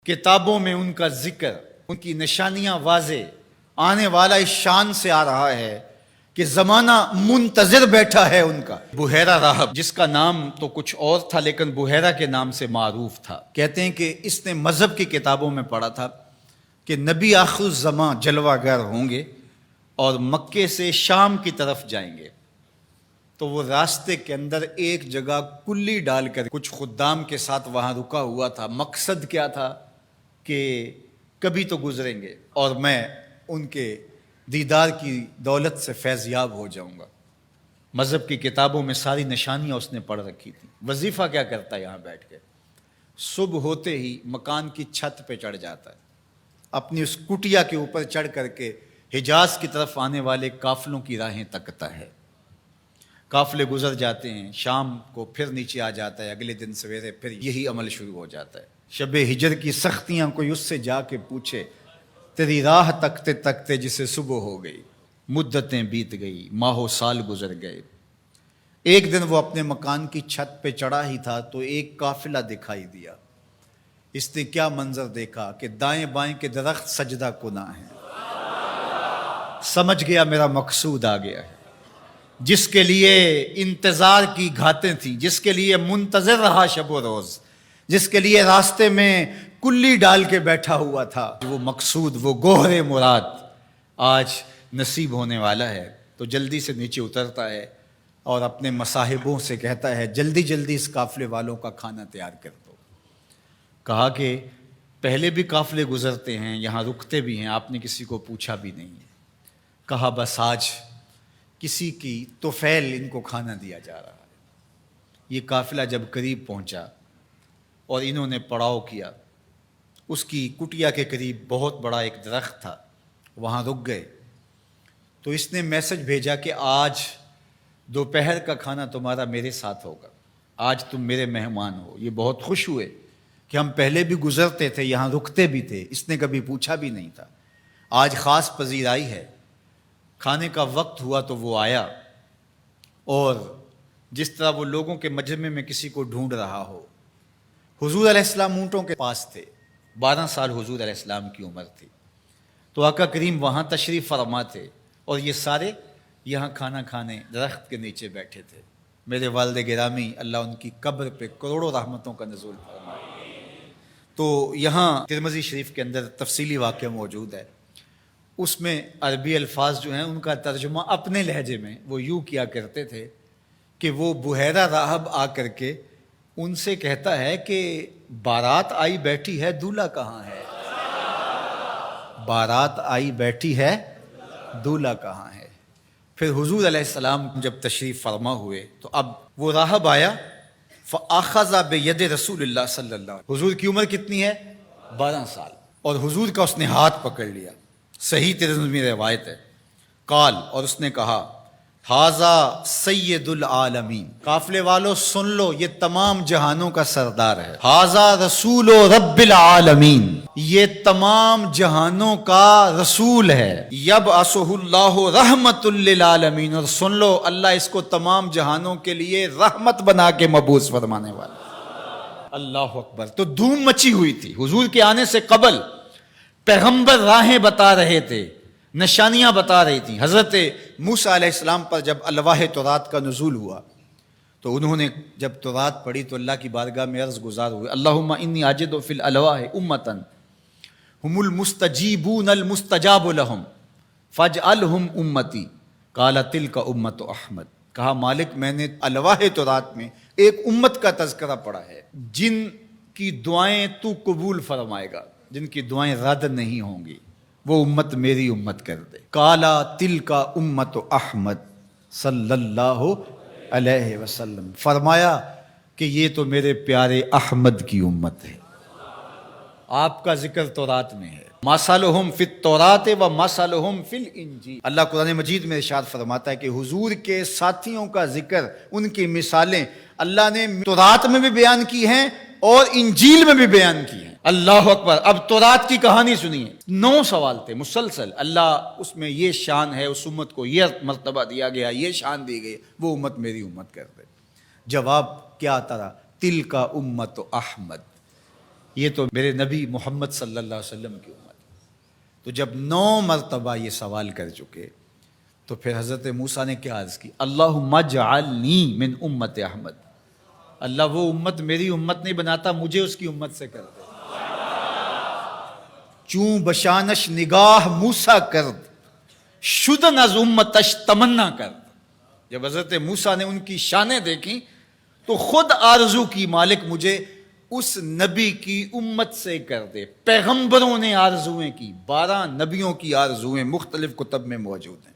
کتابوں میں ان کا ذکر، ان کی نشانیاں واضح، آنے والا اس شان سے آ رہا ہے کہ زمانہ منتظر بیٹھا ہے ان کا۔ بحیرہ راہب، جس کا نام تو کچھ اور تھا لیکن بحیرہ کے نام سے معروف تھا، کہتے ہیں کہ اس نے مذہب کی کتابوں میں پڑھا تھا کہ نبی آخر الزمان جلوہ گر ہوں گے اور مکے سے شام کی طرف جائیں گے، تو وہ راستے کے اندر ایک جگہ کلی ڈال کر کچھ خدام کے ساتھ وہاں رکا ہوا تھا۔ مقصد کیا تھا کہ کبھی تو گزریں گے اور میں ان کے دیدار کی دولت سے فیض یاب ہو جاؤں گا۔ مذہب کی کتابوں میں ساری نشانیاں اس نے پڑھ رکھی تھیں۔ وظیفہ کیا کرتا ہے یہاں بیٹھ کے؟ صبح ہوتے ہی مکان کی چھت پہ چڑھ جاتا ہے، اپنی اس کٹیا کے اوپر چڑھ کر کے حجاز کی طرف آنے والے قافلوں کی راہیں تکتا ہے۔ قافلے گزر جاتے ہیں، شام کو پھر نیچے آ جاتا ہے، اگلے دن سویرے پھر یہی عمل شروع ہو جاتا ہے۔ شب ہجر کی سختیاں کوئی اس سے جا کے پوچھے، تیری راہ تکتے تکتے جسے صبح ہو گئی، مدتیں بیت گئی، ماہ و سال گزر گئے۔ ایک دن وہ اپنے مکان کی چھت پہ چڑھا ہی تھا تو ایک قافلہ دکھائی دیا۔ اس نے کیا منظر دیکھا کہ دائیں بائیں کے درخت سجدہ کناں ہیں۔ سمجھ گیا میرا مقصود آ گیا ہے، جس کے لیے انتظار کی گھاتیں تھیں، جس کے لیے منتظر رہا شب و روز، جس کے لیے راستے میں کلی ڈال کے بیٹھا ہوا تھا، وہ مقصود، وہ گوہر مراد آج نصیب ہونے والا ہے۔ تو جلدی سے نیچے اترتا ہے اور اپنے مصاحبوں سے کہتا ہے، جلدی جلدی اس قافلے والوں کا کھانا تیار کر دو۔ کہا کہ پہلے بھی قافلے گزرتے ہیں، یہاں رکتے بھی ہیں، آپ نے کسی کو پوچھا بھی نہیں۔ کہا بس آج کسی کی طفیل ان کو کھانا دیا جا رہا ہے۔ یہ قافلہ جب قریب پہنچا اور انہوں نے پڑاؤ کیا، اس کی کٹیا کے قریب بہت بڑا ایک درخت تھا، وہاں رک گئے۔ تو اس نے میسج بھیجا کہ آج دوپہر کا کھانا تمہارا میرے ساتھ ہوگا، آج تم میرے مہمان ہو۔ یہ بہت خوش ہوئے کہ ہم پہلے بھی گزرتے تھے، یہاں رکتے بھی تھے، اس نے کبھی پوچھا بھی نہیں تھا، آج خاص پذیرائی ہے۔ کھانے کا وقت ہوا تو وہ آیا، اور جس طرح وہ لوگوں کے مجمع میں کسی کو ڈھونڈ رہا ہو۔ حضور علیہ السلام اونٹوں کے پاس تھے، 12 سال حضور علیہ السلام کی عمر تھی، تو آقا کریم وہاں تشریف فرما تھے اور یہ سارے یہاں کھانا کھانے درخت کے نیچے بیٹھے تھے۔ میرے والد گرامی، اللہ ان کی قبر پہ کروڑوں رحمتوں کا نزول فرمائے۔ تو یہاں ترمذی شریف کے اندر تفصیلی واقعہ موجود ہے، اس میں عربی الفاظ جو ہیں ان کا ترجمہ اپنے لہجے میں وہ یوں کیا کرتے تھے کہ وہ بحیرہ راہب آ کر کے ان سے کہتا ہے کہ بارات آئی بیٹھی ہے، دولہا کہاں ہے؟ بارات آئی بیٹھی ہے، دولہا کہاں ہے؟ پھر حضور علیہ السلام جب تشریف فرما ہوئے تو اب وہ راہب آیا، فَأَخَذَ بِيَدِ رسول اللہ صلی اللہ علیہ وسلم۔ حضور کی عمر کتنی ہے؟ 12 سال، اور حضور کا اس نے ہاتھ پکڑ لیا۔ صحیح ترمذی روایت ہے۔ قال، اور اس نے کہا، ھذا سید العالمین، قافلے والوں سن لو، یہ تمام جہانوں کا سردار ہے۔ ھذا رسول رب العالمین، یہ تمام جہانوں کا رسول ہے۔ یبعثہ اللہ رحمت للعالمین، اور سن لو اللہ اس کو تمام جہانوں کے لیے رحمت بنا کے مبعوث فرمانے والا۔ اللہ اکبر۔ تو دھوم مچی ہوئی تھی حضور کے آنے سے قبل، پیغمبر راہیں بتا رہے تھے، نشانیاں بتا رہی تھیں۔ حضرت موسیٰ علیہ السلام پر جب الواح تورات کا نزول ہوا تو انہوں نے جب تورات پڑھی تو اللہ کی بارگاہ میں عرض گزار ہوئے، اللہم انی اجد فی الالواح امتا ہم المستجیبون المستجاب لہم فاجعلہم امتی، قال تلک امت احمد۔ کہا مالک، میں نے الواح تورات میں ایک امت کا تذکرہ پڑھا ہے جن کی دعائیں تو قبول فرمائے گا، جن کی دعائیں رد نہیں ہوں گی، وہ امت میری امت کر دے۔ کالا تل کا امت احمد صلی اللہ علیہ وسلم، فرمایا کہ یہ تو میرے پیارے احمد کی امت ہے۔ آپ کا ذکر تورات میں ہے، مثلہم فی التوراۃ و مثلہم فی الانجیل۔ اللہ قرآن مجید میں ارشاد فرماتا ہے کہ حضور کے ساتھیوں کا ذکر، ان کی مثالیں اللہ نے تورات میں بھی بیان کی ہیں اور انجیل میں بھی بیان کی ہیں۔ اللہ اکبر۔ اب تورات کی کہانی سنیے، 9 سوال تھے مسلسل، اللہ اس میں یہ شان ہے، اس امت کو یہ مرتبہ دیا گیا، یہ شان دی گئی، وہ امت میری امت کر دے۔ جواب کیا آتا رہا؟ تل کا امت احمد، یہ تو میرے نبی محمد صلی اللہ علیہ وسلم کی امت ہے۔ تو جب 9 مرتبہ یہ سوال کر چکے تو پھر حضرت موسیٰ نے کیا عرض کی؟ اللہم اجعلنی من امت احمد، اللہ وہ امت میری امت نہیں بناتا، مجھے اس کی امت سے کر دے۔ چوں بشانش نگاہ موسیٰ کرد، شدن از امتش تمنا کرد۔ جب حضرت موسیٰ نے ان کی شانیں دیکھیں تو خود آرزو کی، مالک مجھے اس نبی کی امت سے کر دے۔ پیغمبروں نے آرزویں کی، 12 نبیوں کی آرزویں مختلف کتب میں موجود ہیں،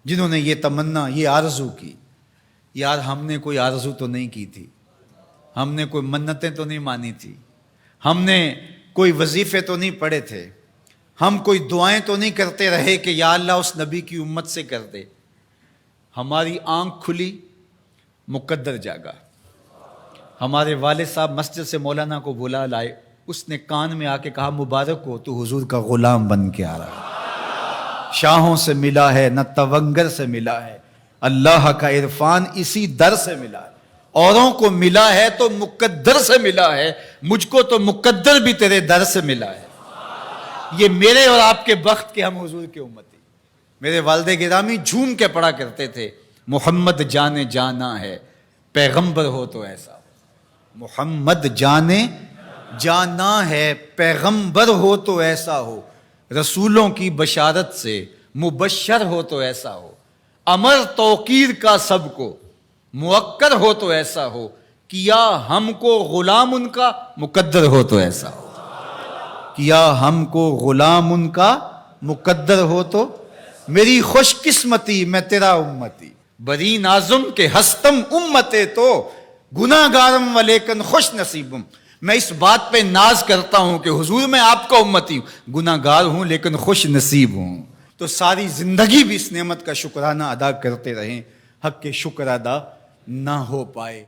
جنہوں نے یہ تمنا، یہ آرزو کی۔ یار ہم نے کوئی آرزو تو نہیں کی تھی، ہم نے کوئی منتیں تو نہیں مانی تھی، ہم نے کوئی وظیفے تو نہیں پڑھے تھے، ہم کوئی دعائیں تو نہیں کرتے رہے کہ یا اللہ اس نبی کی امت سے کر دے۔ ہماری آنکھ کھلی، مقدر جاگا۔ ہمارے والد صاحب مسجد سے مولانا کو بلا لائے، اس نے کان میں آ کے کہا مبارک ہو تو حضور کا غلام بن کے آ رہا ہے، شاہوں سے ملا ہے نہ تونگر سے ملا ہے، اللہ کا عرفان اسی در سے ملا ہے۔ اوروں کو ملا ہے تو مقدر سے ملا ہے، مجھ کو تو مقدر بھی تیرے در سے ملا ہے۔ یہ میرے اور آپ کے بخت کے ہم حضور کے امتی۔ میرے والد گرامی جھوم کے پڑھا کرتے تھے، محمد جانے جانا ہے پیغمبر ہو تو ایسا ہو۔ محمد جانے جانا ہے پیغمبر ہو تو ایسا ہو، رسولوں کی بشارت سے مبشر ہو تو ایسا ہو، امر توقیر کا سب کو موکر ہو تو ایسا ہو، کیا ہم کو غلام ان کا مقدر ہو تو ایسا ہو، کیا ہم کو غلام ان کا مقدر ہو تو۔ میری خوش قسمتی میں تیرا امتی، بری نازم کے ہستم امتے تو گناہ گارم و لیکن خوش نصیبم۔ میں اس بات پہ ناز کرتا ہوں کہ حضور میں آپ کا امتی ہوں، گناہ گار ہوں لیکن خوش نصیب ہوں۔ تو ساری زندگی بھی اس نعمت کا شکرانہ ادا کرتے رہیں، حق کے شکر ادا نہ ہو پائے۔